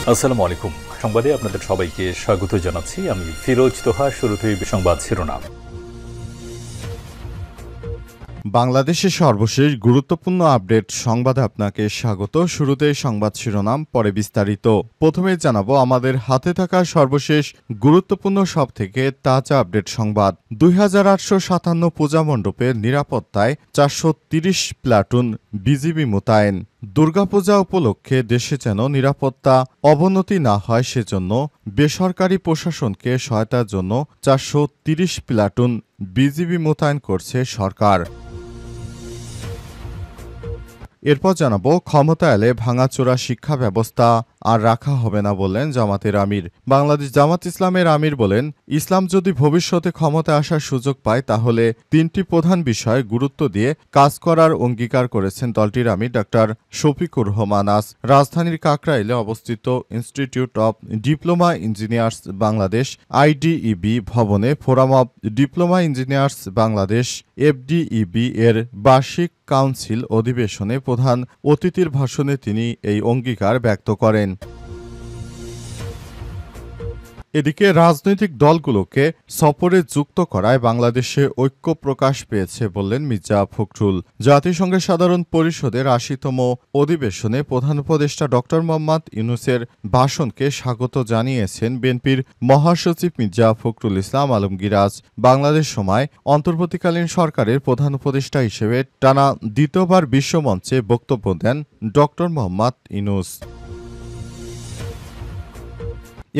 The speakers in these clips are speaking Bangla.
আসসালামু আলাইকুম। সংবাদে আপনাদের সবাইকে স্বাগত জানাচ্ছি। আমি ফিরোজ তোহা। শুরুতেই সংবাদ শিরোনাম। বাংলাদেশের সর্বশেষ গুরুত্বপূর্ণ আপডেট সংবাদে আপনাকে স্বাগত। শুরুতেই সংবাদ শিরোনাম, পরে বিস্তারিত। প্রথমে জানাবো আমাদের হাতে থাকা সর্বশেষ গুরুত্বপূর্ণ সব থেকে তাজা আপডেট সংবাদ। 2857 পূজা মণ্ডপের নিরাপত্তায় 430 প্লাটুন বিজিবি মোতায়েন। দুর্গাপূজা উপলক্ষে দেশে যেন নিরাপত্তা অবনতি না হয় সেজন্য বেসরকারি প্রশাসনকে সহায়তার জন্য 430 প্লাটুন বিজিবি মোতায়েন করছে সরকার। এরপর জানাবো ক্ষমতা এলে ভাঙাচোরা শিক্ষা ব্যবস্থা আর রাখা হবে না বললেন জামাতের আমির। বাংলাদেশ জামাত ইসলামের আমির বলেন, ইসলাম যদি ভবিষ্যতে ক্ষমতায় আসার সুযোগ পায় তাহলে তিনটি প্রধান বিষয় গুরুত্ব দিয়ে কাজ করার অঙ্গীকার করেছেন দলটির আমির ডক্টর শফিকুর রহমান আজ রাজধানীর কাকরাইলে অবস্থিত institute of diploma engineers Bangladesh IDEB ভবনে forum of diploma engineers Bangladesh FDEB এর বার্ষিক কাউন্সিল অধিবেশনে প্রধান অতিথির ভাষণে তিনি এই অঙ্গীকার ব্যক্ত করেন। এদিকে রাজনৈতিক দলগুলোকে সফরে যুক্ত করায় বাংলাদেশে ঐক্য প্রকাশ পেয়েছে বললেন মির্জা ফখরুল। জাতিসংঘের সাধারণ পরিষদের ৮০তম অধিবেশনে প্রধান উপদেষ্টা ড মোহাম্মদ ইউনূসের ভাষণকে স্বাগত জানিয়েছেন বিএনপির মহাসচিব মির্জা ফখরুল ইসলাম আলমগীর। আজ বাংলাদেশ সময় অন্তর্বর্তীকালীন সরকারের প্রধান উপদেষ্টা হিসেবে টানা দ্বিতীয়বার বিশ্বমঞ্চে বক্তব্য দেন ড মোহাম্মদ ইউনূস।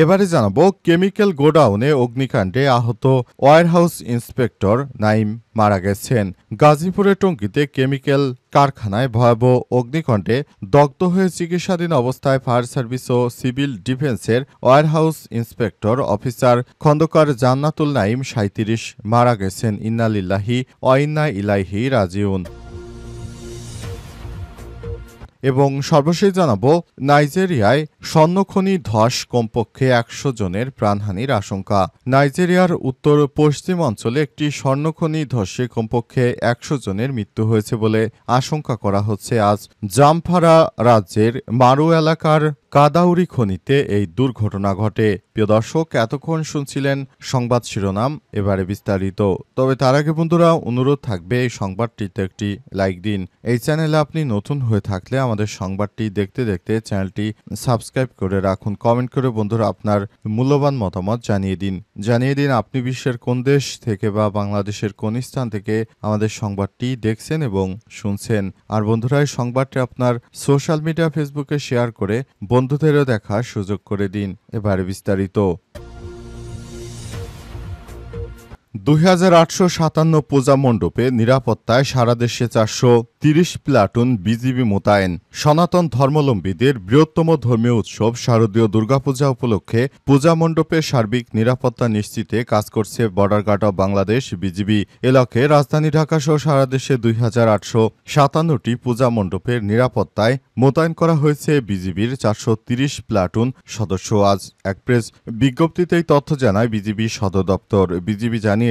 এবারে জানাবো কেমিক্যাল গোডাউনে অগ্নিকাণ্ডে আহত ওয়্যারহাউস ইন্সপেক্টর নাইম মারা গেছেন। গাজীপুরের টঙ্গীতে কেমিক্যাল কারখানায় ভয়াবহ অগ্নিকাণ্ডে দগ্ধ হয়ে চিকিৎসাধীন অবস্থায় ফায়ার সার্ভিস ও সিভিল ডিফেন্সের ওয়্যারহাউস ইন্সপেক্টর অফিসার খন্দকার জান্নাতুল নাইম ৩৭ মারা গেছেন। ইন্না লিল্লাহি ওয়া ইন্না ইলাইহি রাজিউন। এবং সর্বশেষ জানাবো নাইজেরিয়ায় স্বর্ণখনি ধস, কমপক্ষে ১০০ জনের প্রাণহানির আশঙ্কা। নাইজেরিয়ার উত্তর পশ্চিম অঞ্চলে একটি স্বর্ণখনি ধসে কমপক্ষে ১০০ জনের মৃত্যু হয়েছে বলে আশঙ্কা করা হচ্ছে। আজ জামফারা রাজ্যের মারু এলাকার কাদাউরি খনিতে এই দুর্ঘটনা ঘটে। প্রিয় দর্শক, এতক্ষণ শুনছিলেন সংবাদ শিরোনাম, এবারে বিস্তারিত। তবে তার আগে বন্ধুরা অনুরোধ থাকবে এই সংবাদটিতে একটি লাইক দিন। এই চ্যানেলে আপনি নতুন হয়ে থাকলে আমাদের সংবাদটি দেখতে দেখতে চ্যানেলটি সাবস্ক্রাইব করে রাখুন। কমেন্ট করে বন্ধুরা আপনার মূল্যবান মতামত জানিয়ে দিন আপনি বিশ্বের কোন দেশ থেকে বা বাংলাদেশের কোন স্থান থেকে আমাদের সংবাদটি দেখছেন এবং শুনছেন। আর বন্ধুরা এই সংবাদটি আপনার সোশ্যাল মিডিয়া ফেসবুকে শেয়ার করে বন্ধুদেরও দেখার সুযোগ করে দিন। এবারে বিস্তারিত। 2857 পূজা মণ্ডপে নিরাপত্তায় সারা দেশে 430 প্লাটুন বিজিবি মোতায়েন। সনাতন ধর্মাবলম্বীদের বৃহত্তম ধর্মীয় উৎসব শারদীয় দুর্গাপূজা উপলক্ষে পূজা মণ্ডপে সার্বিক নিরাপত্তা নিশ্চিতে কাজ করছে border guard of Bangladesh BGB. এ লক্ষ্যে রাজধানী ঢাকাসহ সারা দেশে 2857টি পূজা মণ্ডপের নিরাপত্তায় মোতায়েন করা হয়েছে বিজিবির 430 প্লাটুন সদস্য। আজ এক প্রেস বিজ্ঞপ্তিতে এই তথ্য জানায় বিজিবি সদর দপ্তর। বিজিবি জানিয়েছে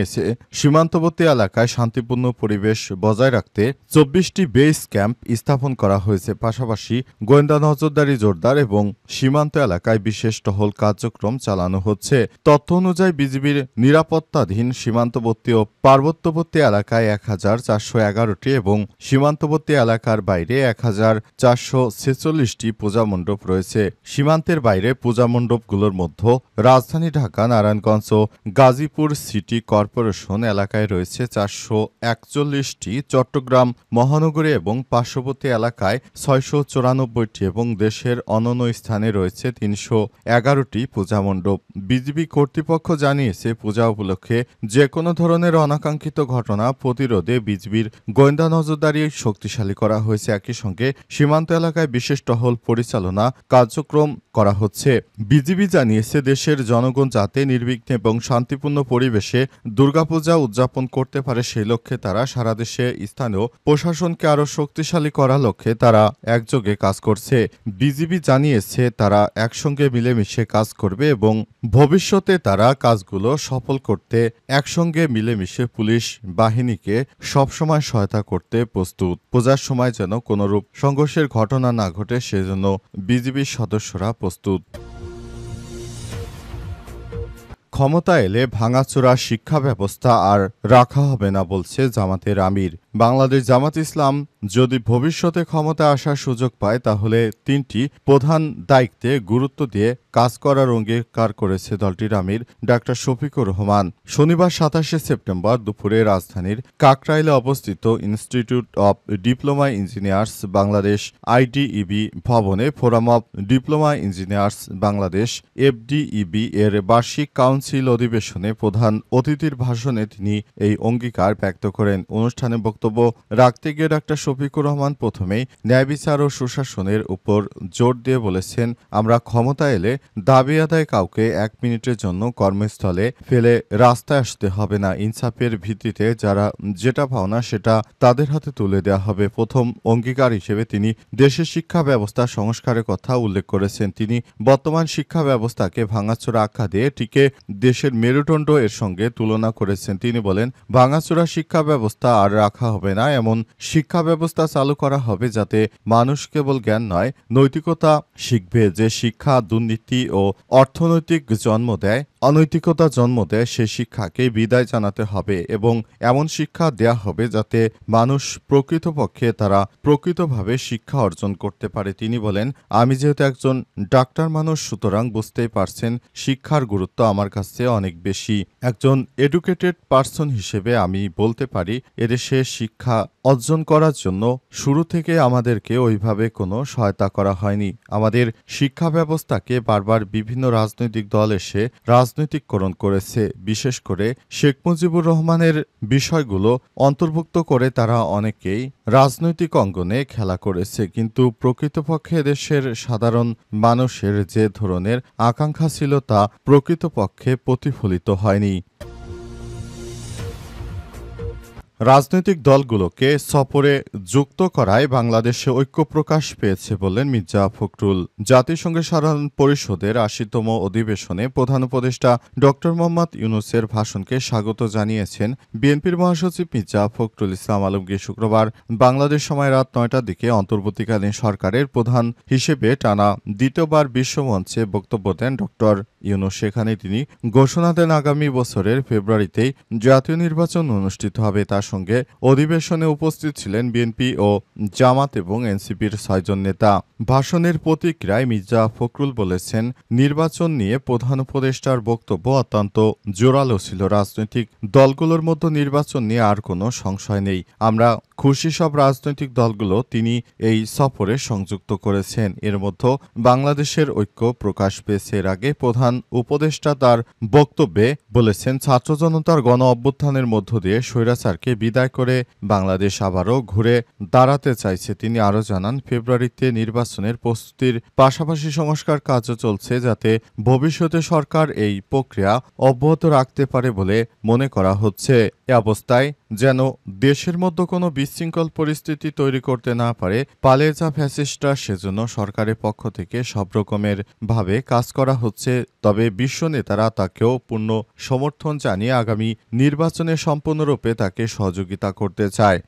সীমান্তবর্তী এলাকায় শান্তিপূর্ণ পরিবেশ বজায় রাখতে 24টি বেস ক্যাম্প স্থাপন করা হয়েছে। পাশাপাশি গোয়েন্দা নজরদারি জোরদার এবং সীমান্ত এলাকায় বিশেষ টহল কার্যক্রম চালানো হচ্ছে। তথ্য অনুযায়ী বিজিবির নিরাপত্তাধীন সীমান্তবর্তী ও পার্বত্যবর্তী এলাকায় 1411টি এবং সীমান্তবর্তী এলাকার বাইরে 1446টি পূজা মণ্ডপ রয়েছে। সীমান্তের বাইরে পূজা মণ্ডপগুলোর মধ্যে রাজধানী ঢাকা, নারায়ণগঞ্জ ও গাজীপুর সিটি কর্পোরেশন এলাকায় রয়েছে 441টি, চট্টগ্রাম মহানগরী এবং পার্শ্ববর্তী এলাকায় 694টি এবং দেশের অন্যান্য স্থানে রয়েছে 311টি পূজা মণ্ডপ। বিজিবি কর্তৃপক্ষ জানিয়েছে পূজা উপলক্ষে যে কোনো ধরনের অনাকাঙ্ক্ষিত ঘটনা প্রতিরোধে বিজিবির গোয়েন্দা নজরদারি শক্তিশালী করা হয়েছে। একই সঙ্গে সীমান্ত এলাকায় বিশেষ টহল পরিচালনা কার্যক্রম করা হচ্ছে। বিজিবি জানিয়েছে দেশের জনগণ যাতে নির্বিঘ্নে এবং শান্তিপূর্ণ পরিবেশে দুর্গাপূজা উদযাপন করতে পারে সেই লক্ষ্যে তারা সারা দেশে স্থানীয় প্রশাসন সংগঠনকে আরও শক্তিশালী করার লক্ষ্যে তারা একযোগে কাজ করছে। বিজিবি জানিয়েছে তারা একসঙ্গে মিলেমিশে কাজ করবে এবং ভবিষ্যতে তারা কাজগুলো সফল করতে একসঙ্গে মিলেমিশে পুলিশ বাহিনীকে সবসময় সহায়তা করতে প্রস্তুত। পূজার সময় যেন কোনোরূপ সংঘর্ষের ঘটনা না ঘটে সেজন্য বিজিবির সদস্যরা প্রস্তুত। ক্ষমতা এলে ভাঙাচোরা শিক্ষা ব্যবস্থা আর রাখা হবে না বলছে জামাতের আমির। বাংলাদেশ জামাত ইসলাম যদি ভবিষ্যতে ক্ষমতায় আসার সুযোগ পায় তাহলে তিনটি প্রধান দায়িত্বে গুরুত্ব দিয়ে কাজ করার অঙ্গীকার করেছে দলটির আমির ডাক্তার শফিকুর রহমান। শনিবার ২৭ সেপ্টেম্বর দুপুরে রাজধানীর কাকরাইলে অবস্থিত institute of diploma engineers Bangladesh IDEB ভবনে forum of diploma engineers Bangladesh FDEB এর বার্ষিক কাউন্সিল অধিবেশনে প্রধান অতিথির ভাষণে তিনি এই অঙ্গীকার ব্যক্ত করেন। অনুষ্ঠানে বক্তব্য রাখতে গিয়ে ডাক্তার শফিকুর রহমান প্রথমেই ন্যায় বিচার ও সুশাসনের উপর জোর দিয়ে বলেছেন, আমরা ক্ষমতা এলে দাবি আদায় কাউকে ১ মিনিটের জন্য কর্মস্থলে ফেলে রাস্তায় আসতে হবে না। ইনসাফের ভিত্তিতে যারা যেটা পাওনা সেটা তাদের হাতে তুলে দেওয়া হবে। প্রথম অঙ্গীকার হিসেবে তিনি দেশের শিক্ষা ব্যবস্থা সংস্কারের কথা উল্লেখ করেছেন। তিনি বর্তমান শিক্ষা ব্যবস্থাকে ভাঙাচোরা আখ্যা দিয়ে টিকে দেশের মেরুদণ্ড এর সঙ্গে তুলনা করেছেন। তিনি বলেন, ভাঙাচোরা শিক্ষা ব্যবস্থা আর রাখা হবে না, এমন শিক্ষা ব্যবস্থা চালু করা হবে যাতে মানুষ কেবল জ্ঞান নয় নৈতিকতা শিখবে। যে শিক্ষা দুর্নীতি ও অর্থনৈতিক জন্ম দেয়, অনৈতিকতা জন্ম দেয়, সে শিক্ষাকে বিদায় জানাতে হবে এবং এমন শিক্ষা দেয়া হবে যাতে মানুষ প্রকৃতপক্ষে তারা প্রকৃতভাবে শিক্ষা অর্জন করতে পারে। তিনি বলেন, আমি যেহেতু একজন ডাক্তার মানুষ, সুতরাং বুঝতেই পারছেন শিক্ষার গুরুত্ব আমার কাছে অনেক বেশি। একজন এডুকেটেড পারসন হিসেবে আমি বলতে পারি এদেশে শিক্ষা অর্জন করার জন্য শুরু থেকে আমাদেরকে ওইভাবে কোনো সহায়তা করা হয়নি। আমাদের শিক্ষা ব্যবস্থাকে বারবার বিভিন্ন রাজনৈতিক দল এসে রাজনৈতিককরণ করেছে। বিশেষ করে শেখ মুজিবুর রহমানের বিষয়গুলো অন্তর্ভুক্ত করে তারা অনেকেই রাজনৈতিক অঙ্গনে খেলা করেছে, কিন্তু প্রকৃতপক্ষে দেশের সাধারণ মানুষের যে ধরনের আকাঙ্ক্ষা ছিল তা প্রকৃতপক্ষে প্রতিফলিত হয়নি। রাজনৈতিক দলগুলোকে সফরে যুক্ত করায় বাংলাদেশে ঐক্য প্রকাশ পেয়েছে বললেন মির্জা ফখরুল। জাতিসংঘের সাধারণ পরিষদের ৮০তম অধিবেশনে প্রধান উপদেষ্টা ড মোহাম্মদ ইউনূসের ভাষণকে স্বাগত জানিয়েছেন বিএনপির মহাসচিব মির্জা ফখরুল ইসলাম আলমগীর। শুক্রবার বাংলাদেশ সময় রাত ৯টার দিকে অন্তর্বর্তীকালীন সরকারের প্রধান হিসেবে টানা দ্বিতীয়বার বিশ্বমঞ্চে বক্তব্য দেন ড ইউনূস। সেখানে তিনি ঘোষণা দেন আগামী বছরের ফেব্রুয়ারিতেই জাতীয় নির্বাচন অনুষ্ঠিত হবে। তার সঙ্গে অধিবেশনে উপস্থিত ছিলেন বিএনপি ও জামাত এবং এনসিপির ৬ জন নেতা। ভাষণের প্রতিক্রিয়ায় মির্জা ফখরুল বলেছেন, নির্বাচন নিয়ে প্রধান উপদেষ্টার বক্তব্য অত্যন্ত জোরালো ছিল। রাজনৈতিক দলগুলোর মধ্যে নির্বাচন নিয়ে আর কোনো সংশয় নেই। আমরা খুশি সব রাজনৈতিক দলগুলো তিনি এই সফরে সংযুক্ত করেছেন। এর মধ্যে বাংলাদেশের ঐক্য প্রকাশ পেয়েছে। এর আগে প্রধান উপদেষ্টা তার বক্তব্যে বলেছেন, ছাত্র জনতার গণ অভ্যুত্থানের মধ্য দিয়ে স্বৈরাচারকে বিদায় করে বাংলাদেশ আবারও ঘুরে দাঁড়াতে চাইছে। তিনি আরও জানান, ফেব্রুয়ারিতে নির্বাচনের প্রস্তুতির পাশাপাশি সংস্কার কাজও চলছে যাতে ভবিষ্যতে সরকার এই প্রক্রিয়া অব্যাহত রাখতে পারে বলে মনে করা হচ্ছে। এ অবস্থায় যেন দেশের মধ্যে কোনো বিশৃঙ্খল পরিস্থিতি তৈরি করতে না পারে পালিয়ে যা ফ্যাসিস্টরা, সেজন্য সরকারের পক্ষ থেকে সব রকমের ভাবে কাজ করা হচ্ছে। তবে বিশ্ব নেতারা তাকেও পূর্ণ সমর্থন জানিয়ে আগামী নির্বাচনে সম্পূর্ণরূপে তাকে সহযোগিতা করতে চায়।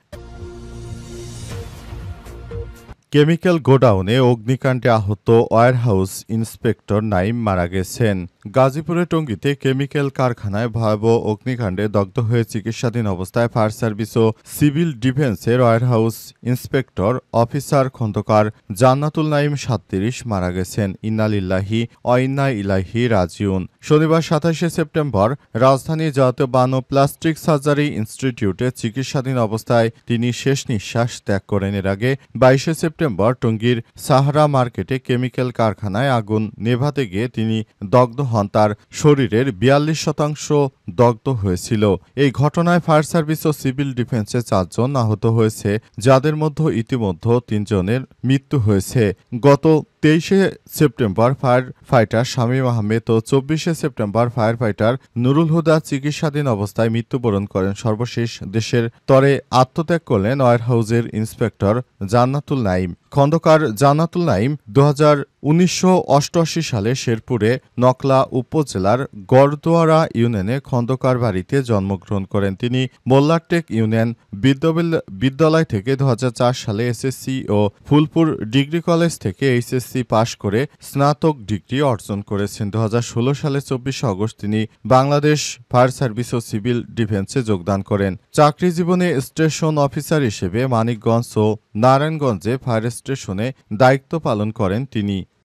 কেমিক্যাল গোডাউনে অগ্নিকাণ্ডে আহত ওয়্যারহাউস ইন্সপেক্টর নাইম মারা গেছেন। গাজীপুরের টঙ্গীতে কেমিক্যাল কারখানায় ভয়াবহ অগ্নিকাণ্ডে দগ্ধ হয়ে চিকিৎসাধীন অবস্থায় ফায়ার সার্ভিস ও সিভিল ডিফেন্সের ওয়্যারহাউস ইন্সপেক্টর অফিসার খন্দকার জান্নাতুল নাইম ৩৭ মারা গেছেন। ইন্না লিল্লাহি ওয়া ইন্না ইলাইহি রাজিউন। শনিবার ২৭ সেপ্টেম্বর রাজধানীর জাতীয় বার্ন প্লাস্টিক সার্জারি ইনস্টিটিউটে চিকিৎসাধীন অবস্থায় তিনি শেষ নিঃশ্বাস ত্যাগ করেন। এর আগে ২২ সেপ্টেম্বর টঙ্গীর সাহারা মার্কেটে কেমিক্যাল কারখানায় আগুন নেভাতে গিয়ে তিনি দগ্ধ হন। তার শরীরের ৪২% দগ্ধ হয়েছিল। এই ঘটনায় ফায়ার সার্ভিস ও সিভিল ডিফেন্সে ৪ জন আহত হয়েছে, যাদের মধ্যে ইতিমধ্যে ৩ জনের মৃত্যু হয়েছে। গত 23শে September fire fighter Shamim Ahmed ও 24শে September fire fighter Nurul Huda চিকিৎসাধীন অবস্থায় মৃত্যুবরণ করেন। সর্বশেষ দেশের তরে আত্মত্যাগ করলেন ওয়্যার হাউজের ইন্সপেক্টর জান্নাতুল নাইম। খন্দকার জান্নাতুল নাইম 1988 সালে শেরপুরে নকলা উপজেলার গড়দুয়ারা ইউনিয়নে খন্দকার বাড়িতে জন্মগ্রহণ করেন। তিনি মোল্লারটেক ইউনিয়ন বিদ্যালয় থেকে 2004 সালে এসএসসি ও ফুলপুর ডিগ্রি কলেজ থেকে এইচএসসি পাশ করে স্নাতক ডিগ্রি অর্জন করেছেন। 2016 সালে 24 আগস্ট তিনি বাংলাদেশ ফায়ার সার্ভিস ও সিভিল ডিফেন্সে যোগদান করেন। চাকরি জীবনে স্টেশন অফিসার হিসেবে মানিকগঞ্জ ও নারায়ণগঞ্জে ফায়ার স্টেশনে দায়িত্ব পালন করেন তিনি।